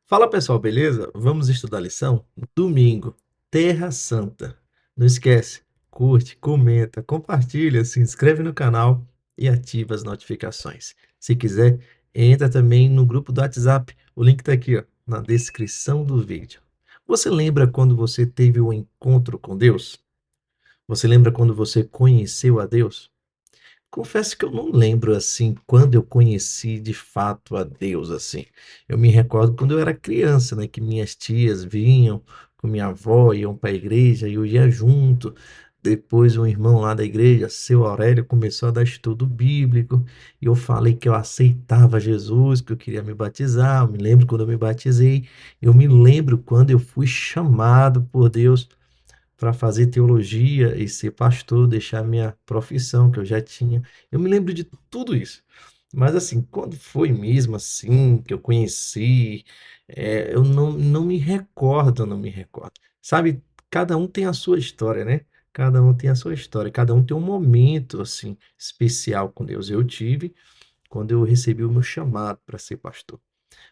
Fala pessoal, beleza? Vamos estudar a lição? Domingo, Terra Santa. Não esquece, curte, comenta, compartilha, se inscreve no canal e ativa as notificações. Se quiser, entra também no grupo do WhatsApp. O link está aqui, ó, na descrição do vídeo. Você lembra quando você teve o encontro com Deus? Você lembra quando você conheceu a Deus? Confesso que eu não lembro, assim, quando eu conheci de fato a Deus, assim. Eu me recordo quando eu era criança, né, que minhas tias vinham com minha avó, iam para a igreja e eu ia junto. Depois um irmão lá da igreja, seu Aurélio, começou a dar estudo bíblico e eu falei que eu aceitava Jesus, que eu queria me batizar. Eu me lembro quando eu me batizei, eu me lembro quando eu fui chamado por Deus para fazer teologia e ser pastor, deixar minha profissão que eu já tinha. Eu me lembro de tudo isso. Mas assim, quando foi mesmo assim que eu conheci, eu não me recordo, não me recordo. Sabe, cada um tem a sua história, né? Cada um tem a sua história, cada um tem um momento assim especial com Deus. Eu tive quando eu recebi o meu chamado para ser pastor.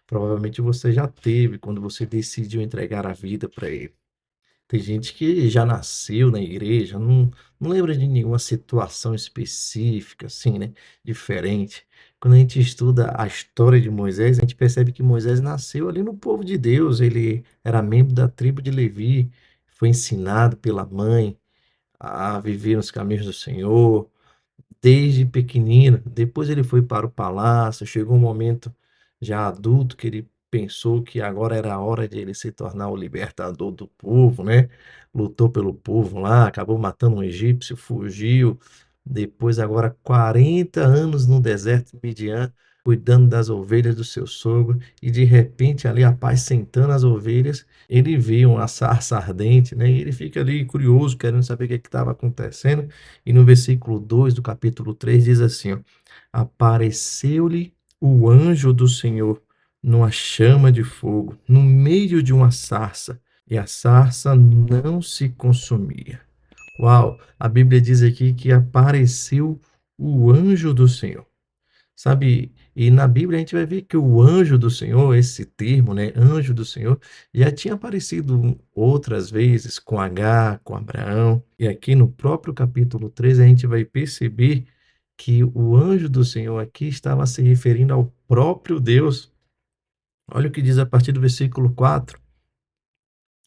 Provavelmente você já teve quando você decidiu entregar a vida para Ele. Tem gente que já nasceu na igreja, não lembra de nenhuma situação específica, assim, né, diferente. Quando a gente estuda a história de Moisés, a gente percebe que Moisés nasceu ali no povo de Deus, ele era membro da tribo de Levi, foi ensinado pela mãe a viver nos caminhos do Senhor, desde pequenino. Depois ele foi para o palácio, chegou um momento já adulto que ele pensou que agora era a hora de ele se tornar o libertador do povo, né? Lutou pelo povo lá, acabou matando um egípcio, fugiu. Depois, agora 40 anos no deserto de Midian, cuidando das ovelhas do seu sogro, e de repente, ali apacentando as ovelhas, ele vê uma sarça ardente, né? E ele fica ali curioso, querendo saber o que estava acontecendo. E no versículo 2 do capítulo 3 diz assim, ó: apareceu-lhe o anjo do Senhor numa chama de fogo, no meio de uma sarça, e a sarça não se consumia. Uau! A Bíblia diz aqui que apareceu o anjo do Senhor. Sabe, e na Bíblia a gente vai ver que o anjo do Senhor, esse termo, né, anjo do Senhor, já tinha aparecido outras vezes com H, com Abraão, e aqui no próprio capítulo 3 a gente vai perceber que o anjo do Senhor aqui estava se referindo ao próprio Deus. Olha o que diz a partir do versículo 4: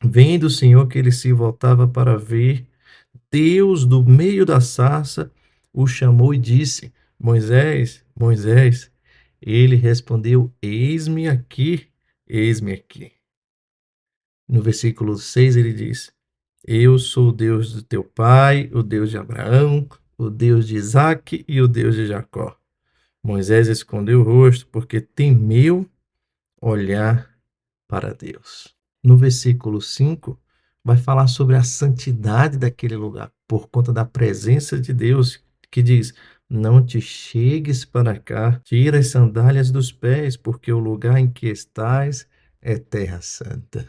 vendo o Senhor que ele se voltava para ver, Deus, do meio da sarça, o chamou e disse: Moisés, Moisés. Ele respondeu: eis-me aqui, eis-me aqui. No versículo 6 ele diz: eu sou o Deus do teu pai, o Deus de Abraão, o Deus de Isaque e o Deus de Jacó. Moisés escondeu o rosto porque temeu olhar para Deus. No versículo 5, vai falar sobre a santidade daquele lugar, por conta da presença de Deus, que diz: não te chegues para cá, tira as sandálias dos pés, porque o lugar em que estás é terra santa.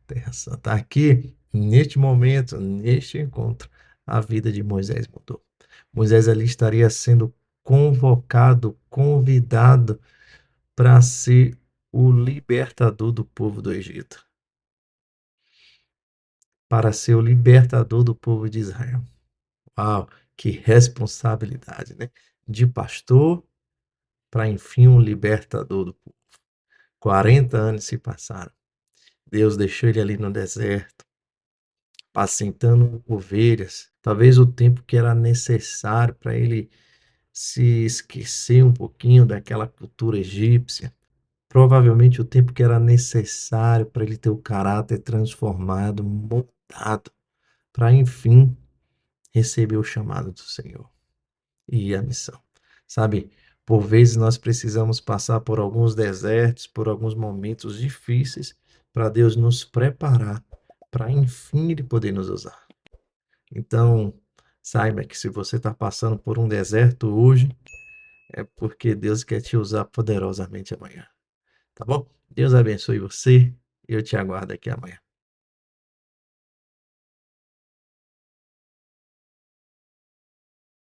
Terra santa. Aqui, neste momento, neste encontro, a vida de Moisés mudou. Moisés ali estaria sendo convocado, convidado para ser o libertador do povo do Egito, para ser o libertador do povo de Israel. Uau, que responsabilidade, né? De pastor para, enfim, um libertador do povo. 40 anos se passaram. Deus deixou ele ali no deserto, apacentando ovelhas. Talvez o tempo que era necessário para ele se esquecer um pouquinho daquela cultura egípcia. Provavelmente o tempo que era necessário para ele ter o caráter transformado, moldado, para enfim receber o chamado do Senhor e a missão. Sabe, por vezes nós precisamos passar por alguns desertos, por alguns momentos difíceis, para Deus nos preparar, para enfim Ele poder nos usar. Então, saiba que se você está passando por um deserto hoje, é porque Deus quer te usar poderosamente amanhã. Tá bom? Deus abençoe você e eu te aguardo aqui amanhã.